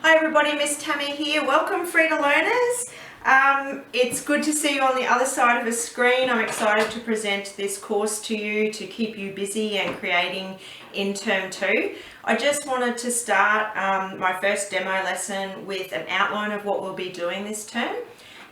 Hi everybody, Miss Tammy here. Welcome Free-to Learners. It's good to see you on the other side of a screen. I'm excited to present this course to you to keep you busy and creating in Term 2. I just wanted to start my first demo lesson with an outline of what we'll be doing this term.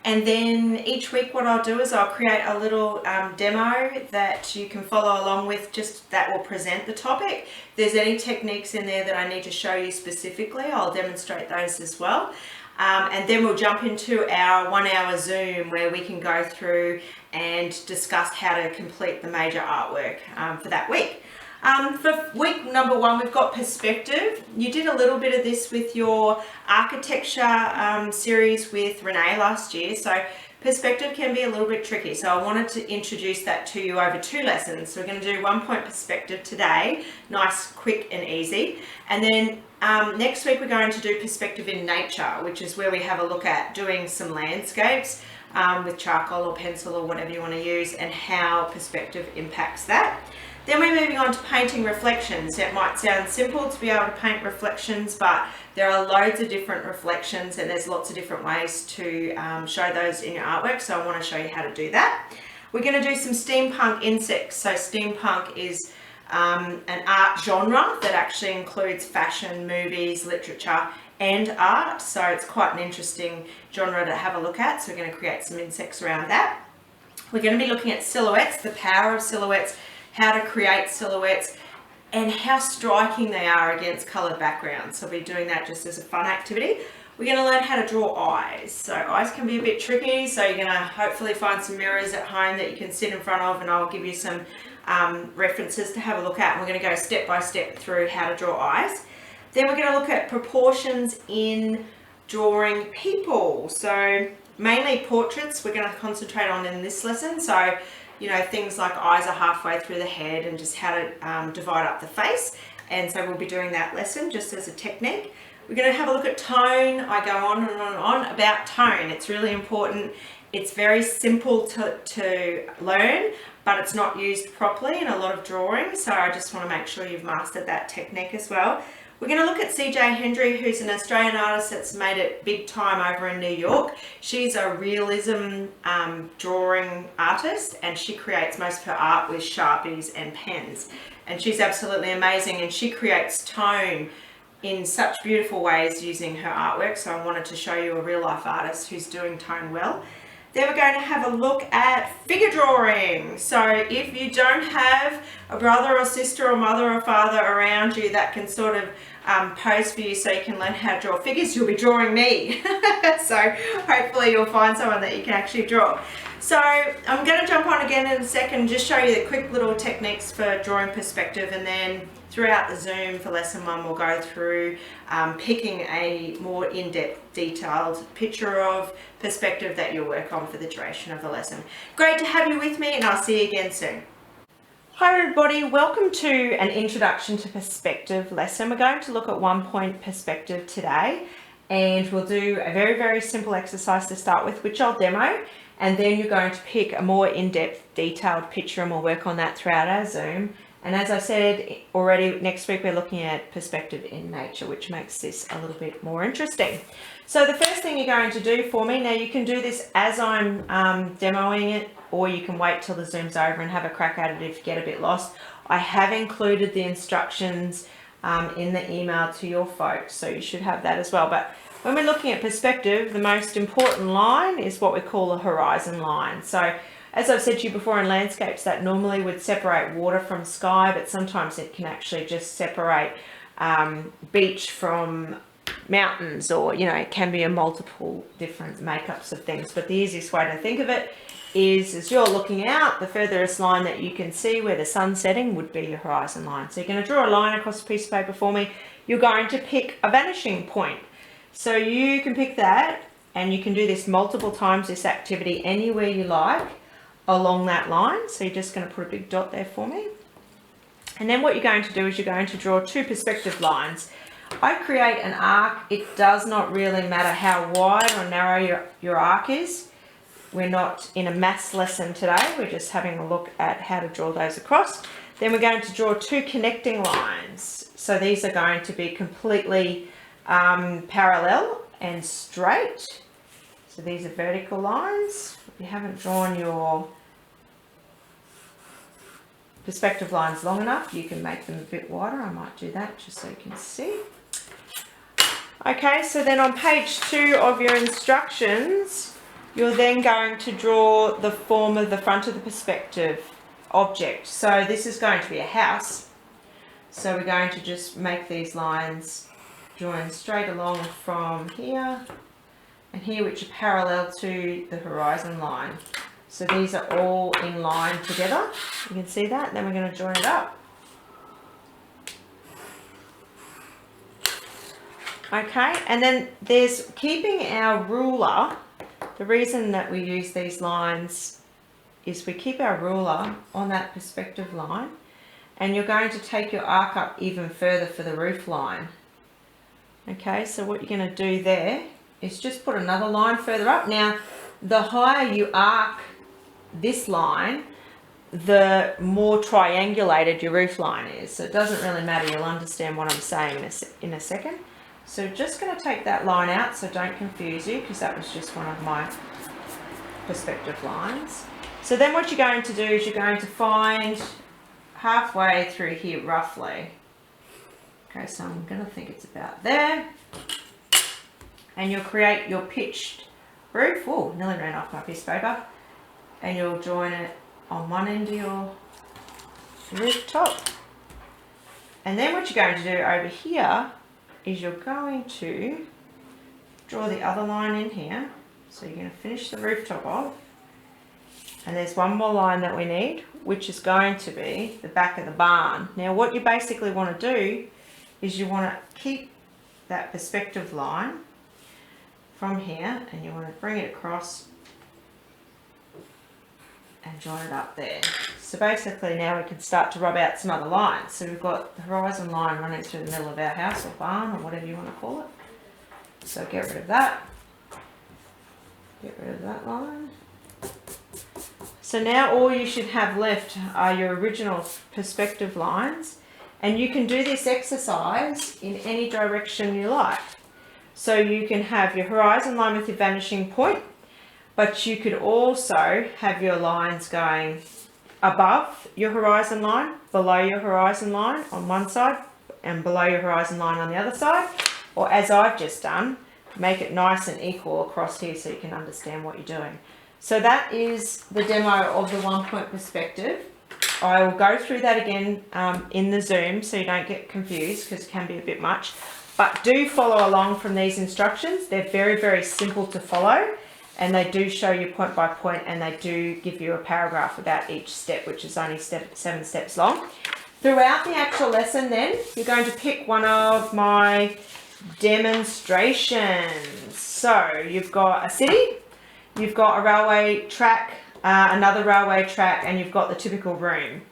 And then each week what I'll do is I'll create a little demo that you can follow along with, just that will present the topic. If there's any techniques in there that I need to show you specifically, I'll demonstrate those as well. And then we'll jump into our 1 hour Zoom where we can go through and discuss how to complete the major artwork for that week. For week number 1, we've got perspective. You did a little bit of this with your architecture series with Renee last year, so perspective can be a little bit tricky. So I wanted to introduce that to you over 2 lessons. So we're going to do 1 point perspective today, nice, quick and easy. And then next week we're going to do perspective in nature, which is where we have a look at doing some landscapes with charcoal or pencil or whatever you want to use, and how perspective impacts that. Then we're moving on to painting reflections. It might sound simple to be able to paint reflections, but there are loads of different reflections and there's lots of different ways to show those in your artwork. So I want to show you how to do that. We're going to do some steampunk insects. So steampunk is an art genre that actually includes fashion, movies, literature and art. So it's quite an interesting genre to have a look at. So we're going to create some insects around that. We're going to be looking at silhouettes, the power of silhouettes, how to create silhouettes and how striking they are against coloured backgrounds. So we'll be doing that just as a fun activity. We're going to learn how to draw eyes. So eyes can be a bit tricky, so you're going to hopefully find some mirrors at home that you can sit in front of, and I'll give you some references to have a look at, and we're going to go step by step through how to draw eyes. Then we're going to look at proportions in drawing people. So mainly portraits we're going to concentrate on in this lesson. So you know, things like eyes are halfway through the head and just how to divide up the face. And so we'll be doing that lesson just as a technique. We're going to have a look at tone. I go on and on and on about tone. It's really important. It's very simple to learn, but it's not used properly in a lot of drawing. So I just want to make sure you've mastered that technique as well. We're going to look at Hendry, who's an Australian artist that's made it big time over in New York. She's a realism drawing artist, and she creates most of her art with Sharpies and pens. And she's absolutely amazing, and she creates tone in such beautiful ways using her artwork. So I wanted to show you a real life artist who's doing tone well. Then we're going to have a look at figure drawing. So if you don't have a brother or sister or mother or father around you that can sort of pose for you so you can learn how to draw figures, you'll be drawing me. So hopefully you'll find someone that you can actually draw. So I'm going to jump on again in a second, just show you the quick little techniques for drawing perspective, and then throughout the Zoom for lesson 1 we'll go through picking a more in-depth detailed picture of perspective that you'll work on for the duration of the lesson. Great to have you with me, and I'll see you again soon. Hi everybody, welcome to an introduction to perspective lesson. We're going to look at 1 point perspective today, and we'll do a very simple exercise to start with, which I'll demo, and then you're going to pick a more in-depth detailed picture, and we'll work on that throughout our Zoom. And as I said already, next week we're looking at perspective in nature, which makes this a little bit more interesting. So the first thing you're going to do for me, now you can do this as I'm demoing it, or you can wait till the Zoom's over and have a crack at it if you get a bit lost. I have included the instructions in the email to your folks, so you should have that as well. But when we're looking at perspective, the most important line is what we call a horizon line. So as I've said to you before, in landscapes that normally would separate water from sky, but sometimes it can actually just separate beach from mountains, or you know, it can be a multiple different makeups of things. But the easiest way to think of it is, as you're looking out, the furthest line that you can see where the sun's setting would be your horizon line. So you're going to draw a line across a piece of paper for me. You're going to pick a vanishing point. So you can pick that, and you can do this multiple times, this activity, anywhere you like along that line. So you're just going to put a big dot there for me. And then what you're going to do is you're going to draw 2 perspective lines. I create an arc. It does not really matter how wide or narrow your arc is. We're not in a maths lesson today. We're just having a look at how to draw those across. Then we're going to draw 2 connecting lines. So these are going to be completely parallel and straight. So these are vertical lines. If you haven't drawn your perspective lines long enough, you can make them a bit wider. I might do that just so you can see. Okay, so then on page 2 of your instructions, you're then going to draw the form of the front of the perspective object. So this is going to be a house. So we're going to just make these lines join straight along from here and here, which are parallel to the horizon line. So these are all in line together. You can see that. Then we're going to join it up. Okay, and then there's keeping our ruler. The reason that we use these lines is we keep our ruler on that perspective line, and you're going to take your arc up even further for the roof line. Okay, so what you're going to do there is just put another line further up. Now, the higher you arc this line, the more triangulated your roof line is. So it doesn't really matter. You'll understand what I'm saying in a second. So just going to take that line out, so don't confuse you, because that was just one of my perspective lines. So then what you're going to do is you're going to find halfway through here roughly. Okay, so I'm going to think it's about there. And you'll create your pitched roof. Oh, nearly ran off my piece of paper. And you'll join it on one end of your rooftop. And then what you're going to do over here is you're going to draw the other line in here. So you're going to finish the rooftop off. And there's one more line that we need, which is going to be the back of the barn. Now what you basically want to do is you want to keep that perspective line from here, and you want to bring it across and join it up there. So basically now we can start to rub out some other lines. So we've got the horizon line running through the middle of our house or barn or whatever you want to call it. So get rid of that. Get rid of that line. So now all you should have left are your original perspective lines, and you can do this exercise in any direction you like. So you can have your horizon line with your vanishing point, but you could also have your lines going above your horizon line, below your horizon line on one side, and below your horizon line on the other side. Or as I've just done, make it nice and equal across here so you can understand what you're doing. So that is the demo of the 1-point perspective. I will go through that again in the Zoom so you don't get confused, because it can be a bit much. But do follow along from these instructions. They're very, very simple to follow, and they do show you point by point, and they do give you a paragraph about each step, which is only 7 steps long. Throughout the actual lesson then, you're going to pick one of my demonstrations. So you've got a city, you've got a railway track, another railway track, and you've got the typical room.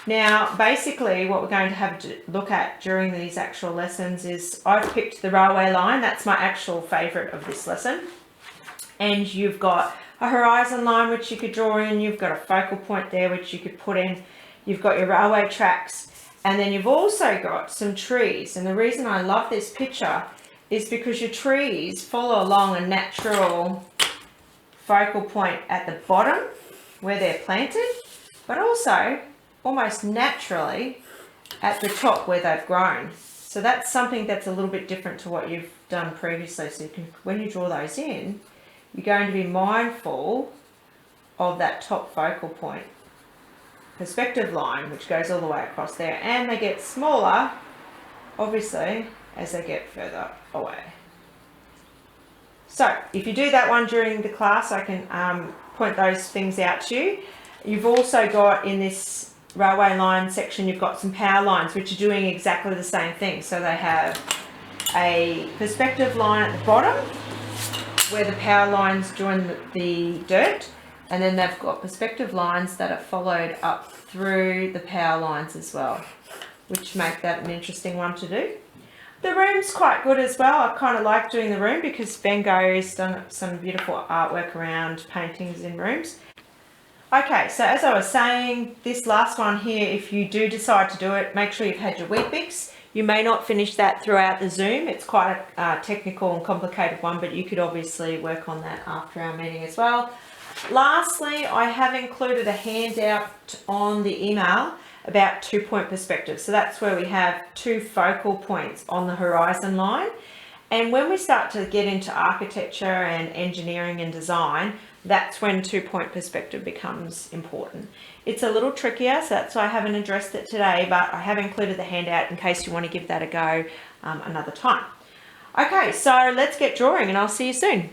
Now, basically what we're going to have to look at during these actual lessons is I've picked the railway line. That's my actual favourite of this lesson. And you've got a horizon line which you could draw in, you've got a focal point there which you could put in, you've got your railway tracks, and then you've also got some trees. And the reason I love this picture is because your trees follow along a natural focal point at the bottom where they're planted, but also almost naturally at the top where they've grown. So that's something that's a little bit different to what you've done previously. So you can, when you draw those in, you're going to be mindful of that top focal point perspective line, which goes all the way across there, and they get smaller obviously as they get further away. So if you do that one during the class, I can point those things out to you. You've also got in this railway line section, you've got some power lines which are doing exactly the same thing. So they have a perspective line at the bottom where the power lines join the dirt, and then they've got perspective lines that are followed up through the power lines as well, which make that an interesting one to do. The room's quite good as well. I kind of like doing the room because Ben Go's done some beautiful artwork around paintings in rooms. Okay, so as I was saying, this last one here, if you do decide to do it, make sure you've had your Weet-Bix. You may not finish that throughout the Zoom. It's quite a technical and complicated one, but you could obviously work on that after our meeting as well. Lastly, I have included a handout on the email about 2-point perspective. So that's where we have 2 focal points on the horizon line. And when we start to get into architecture and engineering and design, that's when 2-point perspective becomes important. It's a little trickier, so that's why I haven't addressed it today, but I have included the handout in case you want to give that a go another time. Okay, so let's get drawing and I'll see you soon.